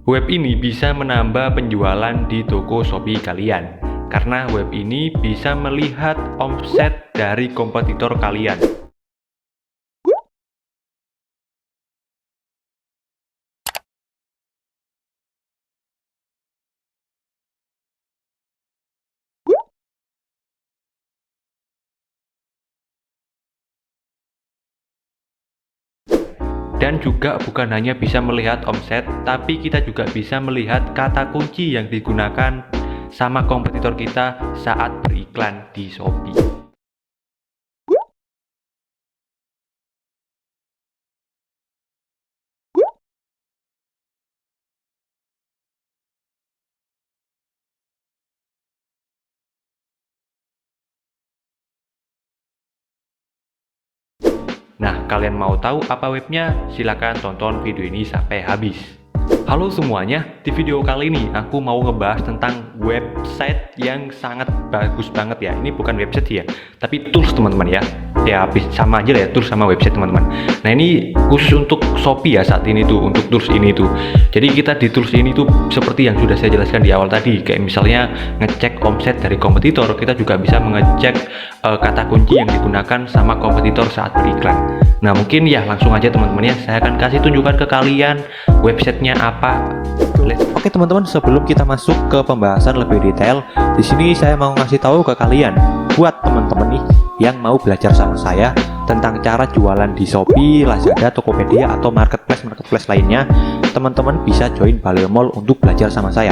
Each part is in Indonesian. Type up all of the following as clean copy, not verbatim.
Web ini bisa menambah penjualan di toko Shopee kalian, karena web ini bisa melihat omset dari kompetitor kalian. Dan juga bukan hanya bisa melihat omset, tapi kita juga bisa melihat kata kunci yang digunakan sama kompetitor kita saat beriklan di Shopee. Nah, kalian mau tahu apa webnya? Silahkan tonton video ini sampai habis. Halo semuanya, di video kali ini aku mau ngebahas tentang website yang sangat bagus banget ya. Ini bukan website ya, tapi tools teman-teman ya. Ya sama aja lah ya, tools sama website teman-teman. Nah ini khusus untuk Shopee ya saat ini tuh, untuk tools ini tuh. Jadi kita di tools ini tuh seperti yang sudah saya jelaskan di awal tadi, kayak misalnya ngecek omset dari kompetitor, kita juga bisa mengecek kata kunci yang digunakan sama kompetitor saat beriklan. Nah mungkin ya langsung aja teman-teman ya, saya akan kasih tunjukkan ke kalian websitenya apa. Oke teman-teman, sebelum kita masuk ke pembahasan lebih detail, di sini saya mau ngasih tahu ke kalian, buat teman-teman nih yang mau belajar sama saya tentang cara jualan di Shopee, Lazada, Tokopedia atau marketplace lainnya, teman-teman bisa join Baleo Mall untuk belajar sama saya.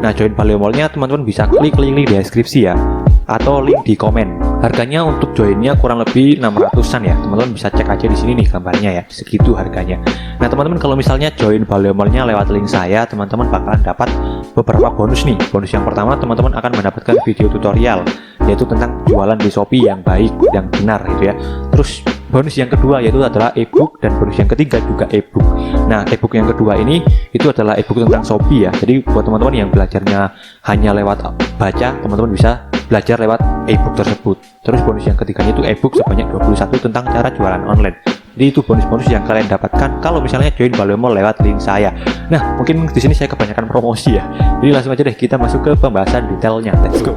Nah join Baleo Mall-nya teman-teman bisa klik link di deskripsi ya, atau link di komen. Harganya untuk joinnya kurang lebih 600-an ya. Teman-teman bisa cek aja di sini nih gambarnya ya, segitu harganya. Nah, teman-teman kalau misalnya join Baleo Mall-nya lewat link saya, teman-teman bakalan dapat beberapa bonus nih. Bonus yang pertama, teman-teman akan mendapatkan video tutorial yaitu tentang jualan di Shopee yang baik, yang benar gitu ya. Terus bonus yang kedua yaitu adalah ebook, dan bonus yang ketiga juga ebook. Nah, ebook yang kedua ini itu adalah ebook tentang Shopee ya. Jadi buat teman-teman yang belajarnya hanya lewat baca, teman-teman bisa belajar lewat ebook tersebut. Terus bonus yang ketiganya itu ebook sebanyak 21 tentang cara jualan online. Jadi itu bonus-bonus yang kalian dapatkan kalau misalnya join Baleo Mall lewat link saya. Nah, mungkin di sini saya kebanyakan promosi ya. Jadi langsung aja deh kita masuk ke pembahasan detailnya. Let's go.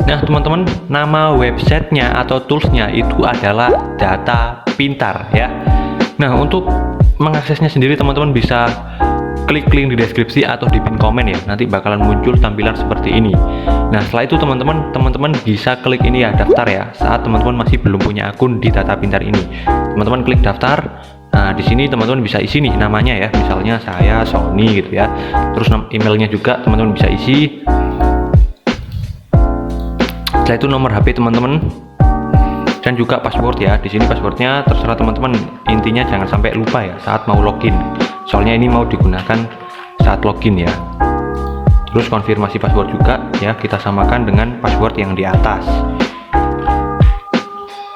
Nah, teman-teman, nama websitenya atau toolsnya itu adalah Data Pintar ya. Nah, untuk mengaksesnya sendiri teman-teman bisa klik link di deskripsi atau di pin komen ya, nanti bakalan muncul tampilan seperti ini. Nah setelah itu teman-teman bisa klik ini ya, daftar ya, saat teman-teman masih belum punya akun di Data Pintar ini. Teman-teman klik daftar. Nah di sini teman-teman bisa isi nih namanya ya, misalnya saya Sony gitu ya. Terus emailnya juga teman-teman bisa isi. Setelah itu nomor HP teman-teman dan juga password ya. Di sini passwordnya terserah teman-teman, intinya jangan sampai lupa ya saat mau login. Soalnya ini mau digunakan saat login ya. Terus konfirmasi password juga ya, kita samakan dengan password yang di atas.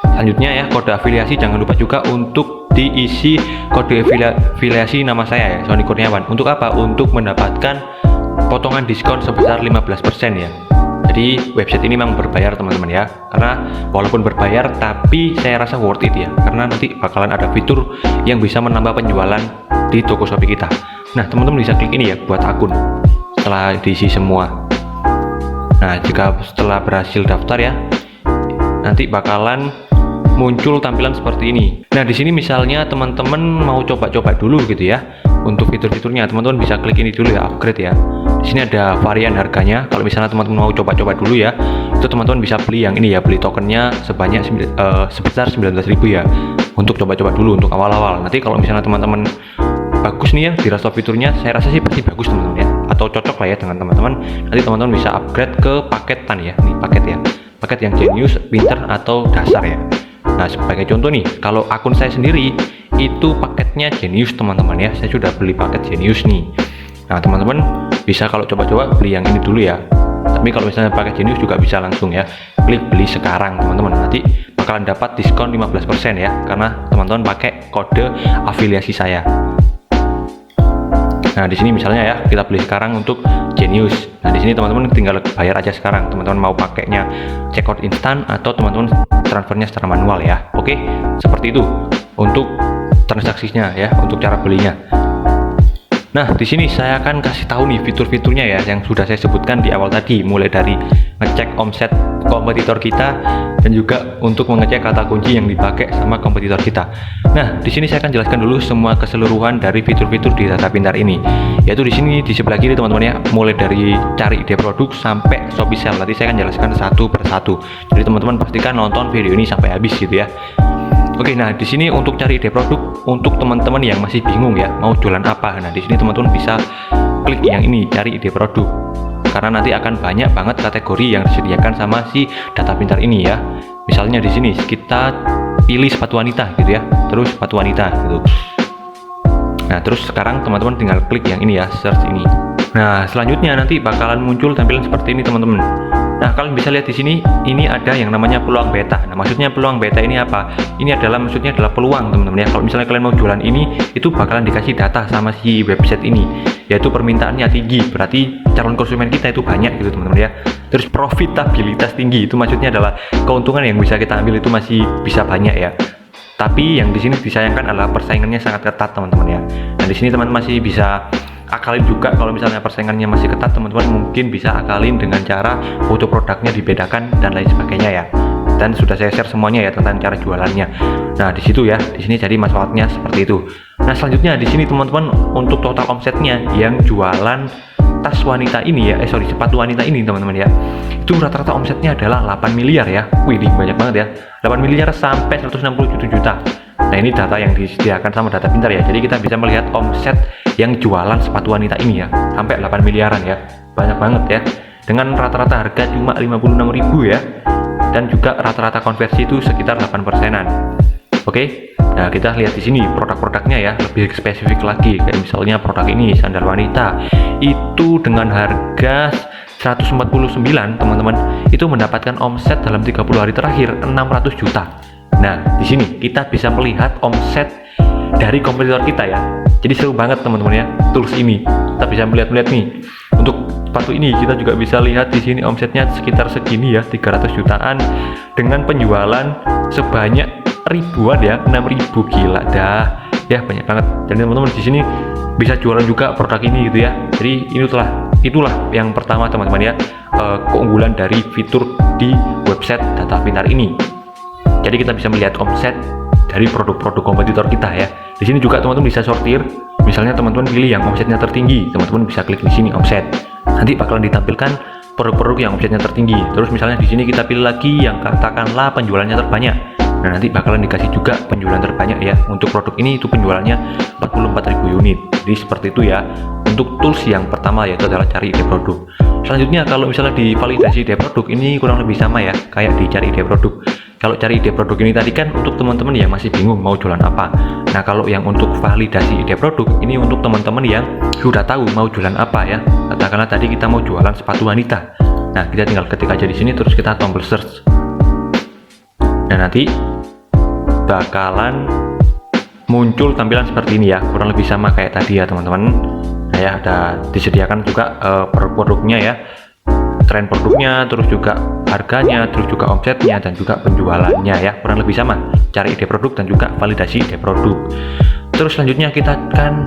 Selanjutnya ya, kode afiliasi jangan lupa juga untuk diisi kode afiliasi nama saya ya, Sony Kurniawan. Untuk apa? Untuk mendapatkan potongan diskon sebesar 15% ya. Jadi website ini memang berbayar teman-teman ya, karena walaupun berbayar tapi saya rasa worth it ya, karena nanti bakalan ada fitur yang bisa menambah penjualan di toko Shopee kita. Nah teman-teman bisa klik ini ya buat akun setelah diisi semua. Nah jika setelah berhasil daftar ya, nanti bakalan muncul tampilan seperti ini. Nah di sini misalnya teman-teman mau coba-coba dulu gitu ya, untuk fitur-fiturnya teman-teman bisa klik ini dulu ya, upgrade ya. Di sini ada varian harganya. Kalau misalnya teman-teman mau coba-coba dulu ya, itu teman-teman bisa beli yang ini ya, beli tokennya sebanyak sebesar 19.000 ya, untuk coba-coba dulu untuk awal-awal. Nanti kalau misalnya teman-teman bagus nih ya dirasa fiturnya, saya rasa sih pasti bagus teman-teman ya, atau cocok lah ya dengan teman-teman. Nanti teman-teman bisa upgrade ke paketan ya, nih paket ya, paket yang Genius, Pinter atau dasar ya. Nah sebagai contoh nih, kalau akun saya sendiri itu paketnya Genius teman-teman ya, saya sudah beli paket Genius nih. Nah teman-teman bisa kalau coba-coba beli yang ini dulu ya. Tapi kalau misalnya pakai Genius juga bisa langsung ya, klik beli sekarang teman-teman, nanti bakalan dapat diskon 15% ya, karena teman-teman pakai kode afiliasi saya. Nah di sini misalnya ya, kita beli sekarang untuk Genius. Nah di sini teman-teman tinggal bayar aja sekarang. Teman-teman mau pakainya checkout instan atau teman-teman transfernya secara manual ya. Oke, seperti itu untuk transaksinya ya, untuk cara belinya. Nah, di sini saya akan kasih tahu nih fitur-fiturnya ya yang sudah saya sebutkan di awal tadi, mulai dari ngecek omset kompetitor kita dan juga untuk mengecek kata kunci yang dipakai sama kompetitor kita. Nah, di sini saya akan jelaskan dulu semua keseluruhan dari fitur-fitur di Data Pintar ini. Yaitu di sini di sebelah kiri teman-teman ya, mulai dari cari ide produk sampai Shopee Sell. Nanti saya akan jelaskan satu per satu. Jadi teman-teman pastikan nonton video ini sampai habis gitu ya. Oke, nah di sini untuk cari ide produk untuk teman-teman yang masih bingung ya mau jualan apa. Nah di sini teman-teman bisa klik yang ini, cari ide produk. Karena nanti akan banyak banget kategori yang disediakan sama si Data Pintar ini ya. Misalnya di sini kita pilih sepatu wanita gitu ya, terus sepatu wanita gitu. Nah terus sekarang teman-teman tinggal klik yang ini ya, search ini. Nah selanjutnya nanti bakalan muncul tampilan seperti ini teman-teman. Nah kalian bisa lihat di sini, ini ada yang namanya peluang beta. Nah maksudnya peluang beta ini apa? Ini maksudnya adalah peluang teman-teman ya. Kalau misalnya kalian mau jualan ini, itu bakalan dikasih data sama si website ini, yaitu permintaannya tinggi, berarti calon konsumen kita itu banyak gitu teman-teman ya. Terus profitabilitas tinggi, itu maksudnya adalah keuntungan yang bisa kita ambil itu masih bisa banyak ya. Tapi yang di sini disayangkan adalah persaingannya sangat ketat teman-teman ya. Nah di sini teman-teman masih bisa akalin juga, kalau misalnya persaingannya masih ketat, teman-teman mungkin bisa akalin dengan cara foto produknya dibedakan dan lain sebagainya ya. Dan sudah saya share semuanya ya tentang cara jualannya. Nah di situ ya, di sini jadi manfaatnya seperti itu. Nah selanjutnya di sini teman-teman untuk total omsetnya yang jualan tas wanita ini ya, sepatu wanita ini teman-teman ya, itu rata-rata omsetnya adalah 8 miliar ya. Wih, banyak banget ya, 8 miliar sampai 167 juta. Nah ini data yang disediakan sama Data Pintar ya. Jadi kita bisa melihat omset yang jualan sepatu wanita ini ya, sampai 8 miliaran ya. Banyak banget ya. Dengan rata-rata harga cuma 56.000 ya. Dan juga rata-rata konversi itu sekitar 8%-an. Oke. Nah, kita lihat di sini produk-produknya ya, lebih spesifik lagi. Kayak misalnya produk ini sandal wanita. Itu dengan harga 149 teman-teman, itu mendapatkan omset dalam 30 hari terakhir 600 juta. Nah, di sini kita bisa melihat omset dari kompetitor kita ya. Jadi seru banget teman-teman ya, tools ini. Kita bisa melihat nih. Untuk sepatu ini kita juga bisa lihat di sini omsetnya sekitar segini ya, 300 jutaan dengan penjualan sebanyak ribuan ya, 6.000, gila dah. Ya, banyak banget. Jadi teman-teman di sini bisa jualan juga produk ini gitu ya. Jadi itulah yang pertama teman-teman ya, keunggulan dari fitur di website Data Pintar ini. Jadi kita bisa melihat omset dari produk-produk kompetitor kita ya. Di sini juga teman-teman bisa sortir. Misalnya teman-teman pilih yang omsetnya tertinggi, teman-teman bisa klik di sini omset. Nanti bakalan ditampilkan produk-produk yang omsetnya tertinggi. Terus misalnya di sini kita pilih lagi yang katakanlah penjualannya terbanyak. Nah nanti bakalan dikasih juga penjualan terbanyak ya. Untuk produk ini itu penjualannya 44.000 unit. Jadi seperti itu ya. Untuk tools yang pertama yaitu adalah cari ide produk. Selanjutnya kalau misalnya di validasi ide produk ini kurang lebih sama ya, kayak di cari ide produk. Kalau cari ide produk ini tadi kan untuk teman-teman yang masih bingung mau jualan apa. Nah kalau yang untuk validasi ide produk ini untuk teman-teman yang sudah tahu mau jualan apa ya. Katakanlah tadi kita mau jualan sepatu wanita. Nah kita tinggal ketik aja di sini terus kita tombol search. Nah nanti bakalan muncul tampilan seperti ini ya, kurang lebih sama kayak tadi ya teman-teman. Nah ya ada disediakan juga produknya ya, tren produknya, terus juga harganya, terus juga omsetnya dan juga penjualannya ya, kurang lebih sama. Cari ide produk dan juga validasi ide produk. Terus selanjutnya kita akan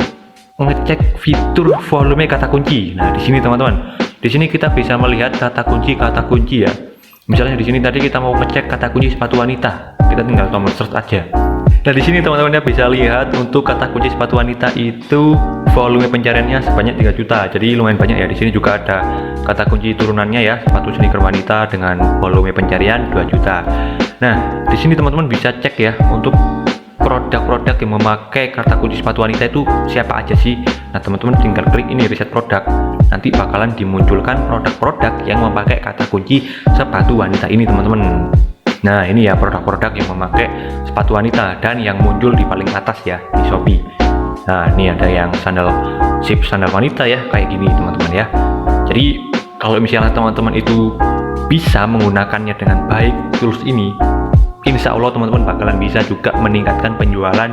ngecek fitur volume kata kunci. Nah di sini teman-teman, di sini kita bisa melihat kata kunci ya. Misalnya di sini tadi kita mau ngecek kata kunci sepatu wanita, kita tinggal tombol search aja. Nah di sini teman-teman bisa lihat untuk kata kunci sepatu wanita itu volume pencariannya sebanyak 3 juta. Jadi lumayan banyak ya. Di sini juga ada kata kunci turunannya ya, sepatu sneaker wanita dengan volume pencarian 2 juta. Nah, di sini teman-teman bisa cek ya untuk produk-produk yang memakai kata kunci sepatu wanita itu siapa aja sih. Nah, teman-teman tinggal klik ini riset produk. Nanti bakalan dimunculkan produk-produk yang memakai kata kunci sepatu wanita ini, teman-teman. Nah, ini ya produk-produk yang memakai sepatu wanita dan yang muncul di paling atas ya di Shopee. Nah, ini ada yang sandal wanita ya, kayak gini teman-teman ya. Jadi, kalau misalnya teman-teman itu bisa menggunakannya dengan baik tools ini, insya Allah teman-teman bakalan bisa juga meningkatkan penjualan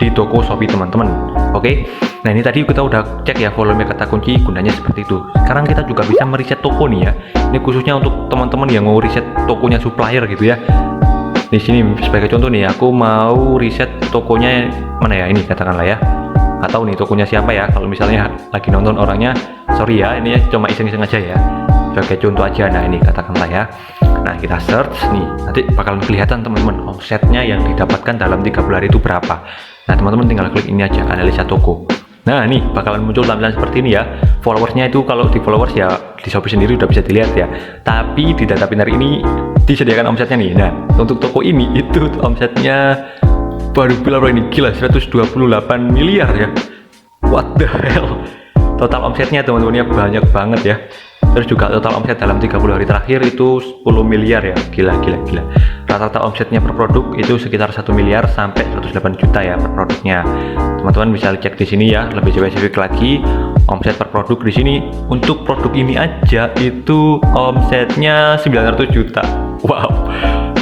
di toko Shopee teman-teman. Oke, nah ini tadi kita udah cek ya volume kata kunci, gunanya seperti itu. Sekarang kita juga bisa meriset toko nih ya. Ini khususnya untuk teman-teman yang mau riset tokonya supplier gitu ya. Di sini sebagai contoh nih, aku mau riset tokonya mana ya, ini katakanlah ya. atau nih tokonya siapa ya. Kalau misalnya lagi nonton orangnya, sorry ya, ini ya cuma iseng-iseng aja ya, sebagai contoh aja. Nah ini katakanlah ya, nah kita search nih, nanti bakalan kelihatan teman-teman omsetnya yang didapatkan dalam 30 hari itu berapa. Nah teman-teman tinggal klik ini aja, analisa toko. Nah nih bakalan muncul tampilan seperti ini ya. Followersnya itu kalau di followers ya di Shopee sendiri udah bisa dilihat ya, tapi di data pintar ini disediakan omsetnya nih. Nah untuk toko ini itu omsetnya baru berapa ini, gila 128 miliar ya, what the hell. Total omsetnya teman-teman ya banyak banget ya. Terus juga total omset dalam 30 hari terakhir itu 10 miliar ya, gila. Rata-rata omsetnya per produk itu sekitar 1 miliar sampai 108 juta ya per produknya. Teman-teman bisa cek di sini ya, lebih spesifik lagi omset per produk di sini. Untuk produk ini aja itu omsetnya 900 juta. Wow.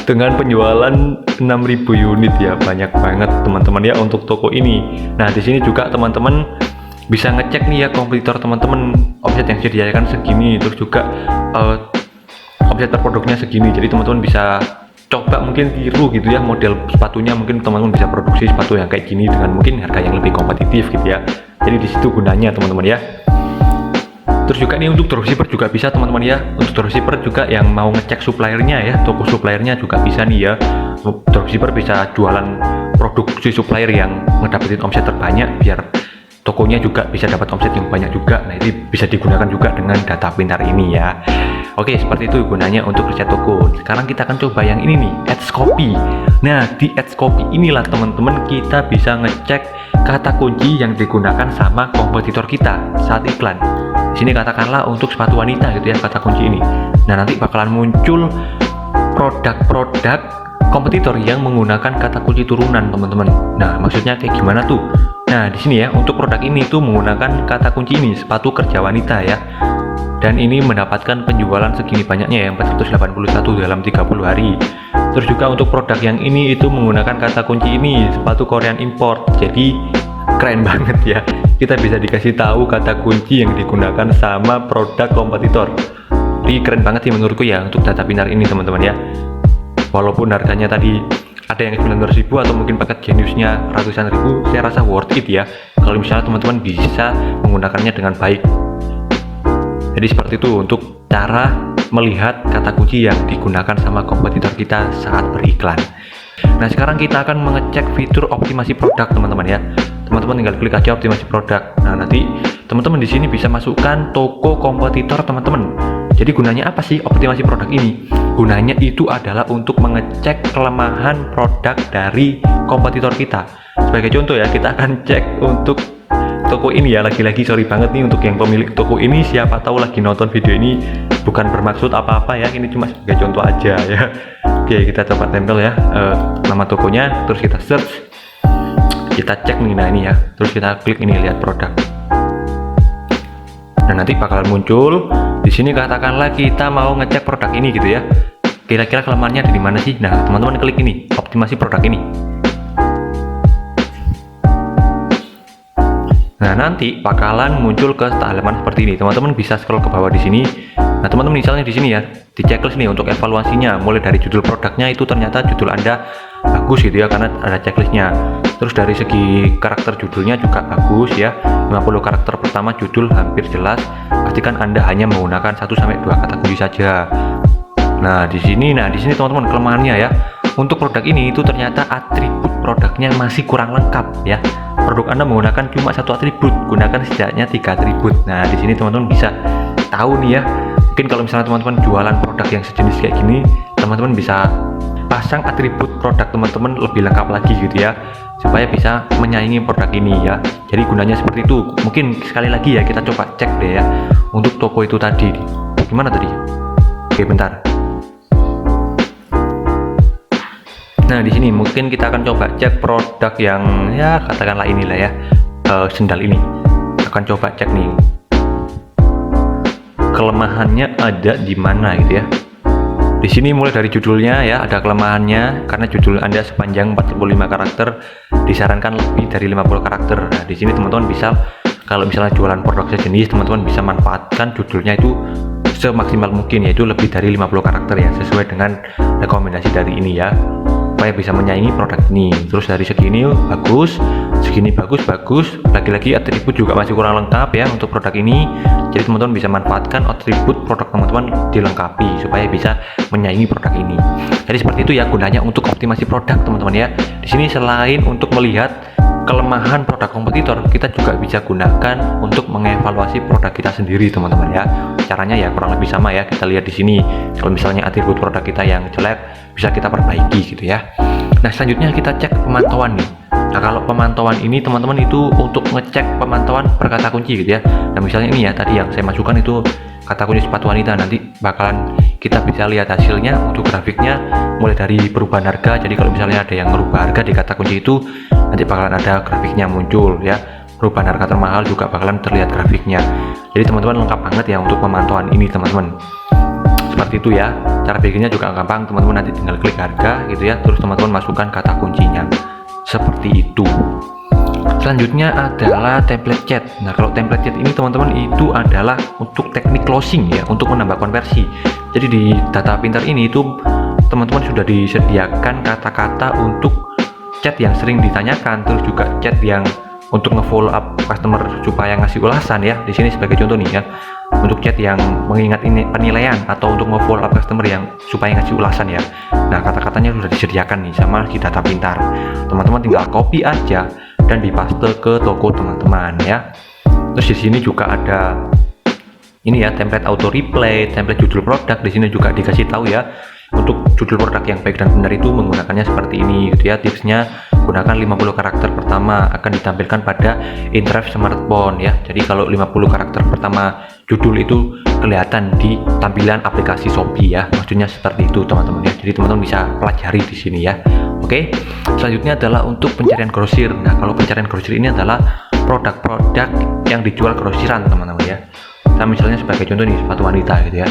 Dengan penjualan 6.000 unit ya, banyak banget teman-teman ya untuk toko ini. Nah, di sini juga teman-teman bisa ngecek nih ya kompetitor teman-teman, omset yang disediakan segini, terus juga omset per produknya segini. Jadi teman-teman bisa coba mungkin tiru gitu ya model sepatunya, mungkin teman-teman bisa produksi sepatu yang kayak gini dengan mungkin harga yang lebih kompetitif gitu ya. Jadi di situ gunanya teman-teman ya. Terus juga nih untuk dropshipper juga bisa teman-teman ya. Untuk dropshipper juga yang mau ngecek suppliernya ya, toko suppliernya juga bisa nih ya. Dropshipper bisa jualan produksi supplier yang ngedapetin omset terbanyak biar tokonya juga bisa dapat omset yang banyak juga. Nah ini bisa digunakan juga dengan data pintar ini ya. Oke, seperti itu gunanya untuk riset toko. Sekarang kita akan coba yang ini nih, AdsCopy. Nah di AdsCopy inilah teman-teman kita bisa ngecek kata kunci yang digunakan sama kompetitor kita saat iklan. Di sini katakanlah untuk sepatu wanita gitu ya kata kunci ini. Nah nanti bakalan muncul produk-produk kompetitor yang menggunakan kata kunci turunan teman-teman. Nah maksudnya kayak gimana tuh? Nah di sini ya untuk produk ini tuh menggunakan kata kunci ini, sepatu kerja wanita ya. Dan ini mendapatkan penjualan segini banyaknya ya, 481 dalam 30 hari. Terus juga untuk produk yang ini itu menggunakan kata kunci ini, sepatu Korean import. Jadi keren banget ya. Kita bisa dikasih tahu kata kunci yang digunakan sama produk kompetitor. Jadi keren banget sih menurutku ya untuk data pintar ini teman-teman ya. Walaupun harganya tadi ada yang 900.000 atau mungkin paket jeniusnya ratusan ribu, saya rasa worth it ya kalau misalnya teman-teman bisa menggunakannya dengan baik. Jadi seperti itu untuk cara melihat kata kunci yang digunakan sama kompetitor kita saat beriklan. Nah sekarang kita akan mengecek fitur optimasi produk teman-teman ya. Teman-teman tinggal klik aja optimasi produk. Nah nanti teman-teman di sini bisa masukkan toko kompetitor teman-teman. Jadi gunanya apa sih optimasi produk ini? Gunanya itu adalah untuk mengecek kelemahan produk dari kompetitor kita. Sebagai contoh ya, kita akan cek untuk toko ini ya. Lagi-lagi sorry banget nih untuk yang pemilik toko ini, siapa tahu lagi nonton video ini, bukan bermaksud apa-apa ya, ini cuma sebagai contoh aja ya. Oke, kita coba tempel ya nama tokonya, terus kita search, kita cek nih, nah ini ya, terus kita klik ini lihat produk. Nah nanti bakalan muncul di sini katakanlah kita mau ngecek produk ini gitu ya. Kira-kira kelemahannya ada di mana sih? Nah teman-teman klik ini optimasi produk ini. Nah nanti bakalan muncul ke halaman seperti ini. Teman-teman bisa scroll ke bawah di sini. Nah teman-teman misalnya di sini ya di checklist nih untuk evaluasinya, mulai dari judul produknya itu ternyata judul Anda bagus gitu ya karena ada checklistnya. Terus dari segi karakter judulnya juga bagus ya, 50 karakter pertama judul hampir jelas. Pastikan Anda hanya menggunakan 1-2 kata kunci saja. Nah di sini teman-teman kelemahannya ya. Untuk produk ini itu ternyata atribut produknya masih kurang lengkap ya. Produk Anda menggunakan cuma 1 atribut, gunakan setidaknya 3 atribut. Nah di sini teman-teman bisa tahu nih ya. Mungkin kalau misalnya teman-teman jualan produk yang sejenis kayak gini, teman-teman bisa pasang atribut produk teman-teman lebih lengkap lagi gitu ya, supaya bisa menyaingi produk ini ya. Jadi gunanya seperti itu. Mungkin sekali lagi ya kita coba cek deh ya untuk toko itu tadi. Gimana tadi? Oke bentar. Nah di sini mungkin kita akan coba cek produk yang ya katakanlah inilah ya, sendal ini. Akan coba cek nih kelemahannya ada di mana gitu ya. Di sini mulai dari judulnya ya ada kelemahannya karena judul Anda sepanjang 45 karakter, disarankan lebih dari 50 karakter. Nah di sini teman-teman bisa kalau misalnya jualan produk sejenis, teman-teman bisa manfaatkan judulnya itu semaksimal mungkin, yaitu lebih dari 50 karakter ya, sesuai dengan rekomendasi dari ini ya. supaya bisa menyaingi produk ini. Terus dari segini bagus, segini bagus. Lagi-lagi atribut juga masih kurang lengkap ya untuk produk ini. Jadi teman-teman bisa manfaatkan atribut produk teman-teman dilengkapi supaya bisa menyaingi produk ini. Jadi seperti itu ya gunanya untuk optimasi produk teman-teman ya. Di sini selain untuk melihat kelemahan produk kompetitor, kita juga bisa gunakan untuk mengevaluasi produk kita sendiri teman-teman ya. Caranya ya kurang lebih sama ya, kita lihat di sini. Kalau misalnya atribut produk kita yang jelek, bisa kita perbaiki gitu ya. Nah selanjutnya kita cek pemantauan nih. Nah kalau pemantauan ini teman-teman itu untuk ngecek pemantauan per kata kunci gitu ya. Nah misalnya ini ya tadi yang saya masukkan itu kata kunci sepatu wanita, nanti bakalan kita bisa lihat hasilnya untuk grafiknya mulai dari perubahan harga. Jadi kalau misalnya ada yang merubah harga di kata kunci itu, nanti bakalan ada grafiknya muncul ya. Perubahan harga termahal juga bakalan terlihat grafiknya. Jadi teman-teman lengkap banget ya untuk pemantauan ini teman-teman. Seperti itu ya. Cara bikinnya juga gampang, teman-teman nanti tinggal klik harga gitu ya, terus teman-teman masukkan kata kuncinya. Seperti itu. Selanjutnya adalah template chat. Nah kalau template chat ini teman-teman itu adalah untuk teknik closing ya, untuk menambah konversi. Jadi di data pintar ini itu teman-teman sudah disediakan kata-kata untuk chat yang sering ditanyakan, terus juga chat yang untuk nge-follow up customer supaya ngasih ulasan ya. Di sini sebagai contoh nih ya, untuk chat yang mengingat ini penilaian atau untuk nge-follow up customer yang supaya ngasih ulasan ya. Nah kata-katanya sudah disediakan nih sama di data pintar. Teman-teman tinggal copy aja dan dipaste ke toko teman-teman ya. Terus di sini juga ada ini ya, template auto replay, template judul produk. Di sini juga dikasih tahu ya, untuk judul produk yang baik dan benar itu menggunakannya seperti ini gitu ya. Tipsnya gunakan 50 karakter pertama akan ditampilkan pada interface smartphone ya. Jadi kalau 50 karakter pertama judul itu kelihatan di tampilan aplikasi Shopee ya. Maksudnya seperti itu teman-teman ya. Jadi teman-teman bisa pelajari di sini ya. Oke. Selanjutnya adalah untuk pencarian grosir. Nah, kalau pencarian grosir ini adalah produk-produk yang dijual grosiran teman-teman ya. Nah, misalnya sebagai contoh nih sepatu wanita gitu ya.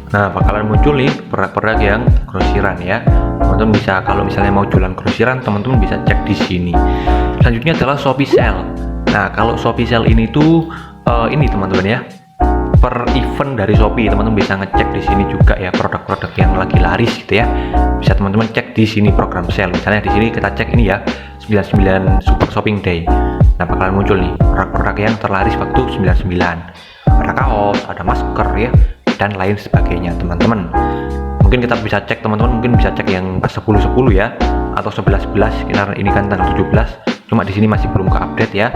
Nah bakalan muncul nih produk-produk yang grosiran ya. Teman-teman bisa kalau misalnya mau jualan grosiran, teman-teman bisa cek di sini. Selanjutnya adalah Shopee Sale. Nah kalau Shopee Sale ini tuh ini teman-teman ya, per event dari Shopee teman-teman bisa ngecek di sini juga ya, produk-produk yang lagi laris gitu ya. Bisa teman-teman cek di sini program sale. Misalnya di sini kita cek ini ya, 99 Super Shopping Day. Nah bakalan muncul nih produk-produk yang terlaris waktu 99. Ada kaos, ada masker ya, dan lain sebagainya teman-teman. Mungkin kita bisa cek teman-teman, mungkin bisa cek yang 10-10 ya, atau 11-11 karena ini kan tanggal 17. Cuma di sini masih belum ke-update ya.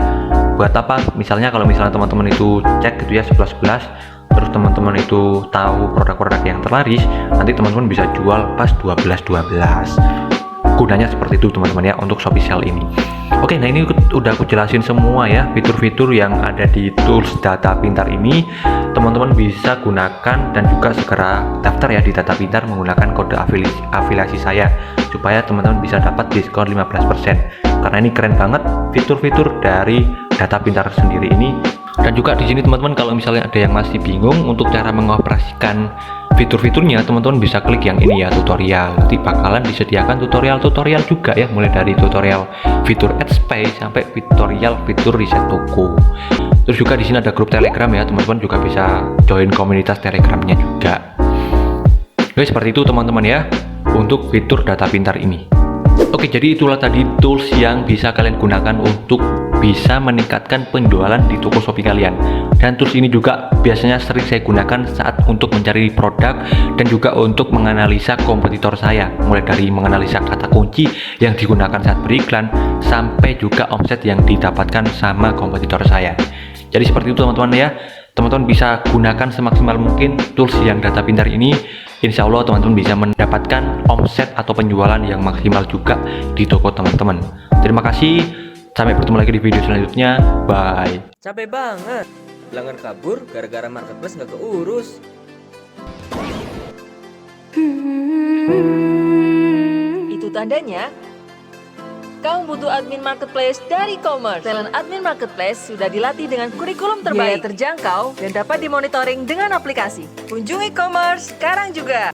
Buat apa? Misalnya kalau misalnya teman-teman itu cek gitu ya 11-11, terus teman-teman itu tahu produk-produk yang terlaris, nanti teman-teman bisa jual pas 12-12. Gunanya seperti itu teman-teman ya untuk Shopee Sale ini. Oke, nah ini udah aku jelasin semua ya fitur-fitur yang ada di tools data pintar ini. Teman-teman bisa gunakan dan juga segera daftar ya di data pintar menggunakan kode afiliasi saya supaya teman-teman bisa dapat diskon 15%. Karena ini keren banget fitur-fitur dari data pintar sendiri ini. Dan juga di sini teman-teman kalau misalnya ada yang masih bingung untuk cara mengoperasikan fitur-fiturnya, teman-teman bisa klik yang ini ya, tutorial. Nanti bakalan disediakan tutorial-tutorial juga ya, mulai dari tutorial fitur AdSpace sampai tutorial fitur riset toko. Terus juga di sini ada grup Telegram ya, teman-teman juga bisa join komunitas Telegramnya juga. Oke, seperti itu teman-teman ya untuk fitur data pintar ini. Oke, jadi itulah tadi tools yang bisa kalian gunakan untuk bisa meningkatkan penjualan di toko Shopee kalian. Dan tools ini juga biasanya sering saya gunakan saat untuk mencari produk dan juga untuk menganalisa kompetitor saya, mulai dari menganalisa kata kunci yang digunakan saat beriklan sampai juga omset yang didapatkan sama kompetitor saya. Jadi seperti itu teman-teman ya. Teman-teman bisa gunakan semaksimal mungkin tools yang data pintar ini. Insya Allah teman-teman bisa mendapatkan omset atau penjualan yang maksimal juga di toko teman-teman. Terima kasih, sampai bertemu lagi di video selanjutnya. Bye. Capek banget, pelanggan kabur gara-gara marketplace nggak keurus. Itu tandanya kamu butuh admin marketplace dari e-commerce. Talent admin marketplace sudah dilatih dengan kurikulum terbaik, biaya terjangkau, dan dapat dimonitoring dengan aplikasi. Kunjungi e-commerce sekarang juga.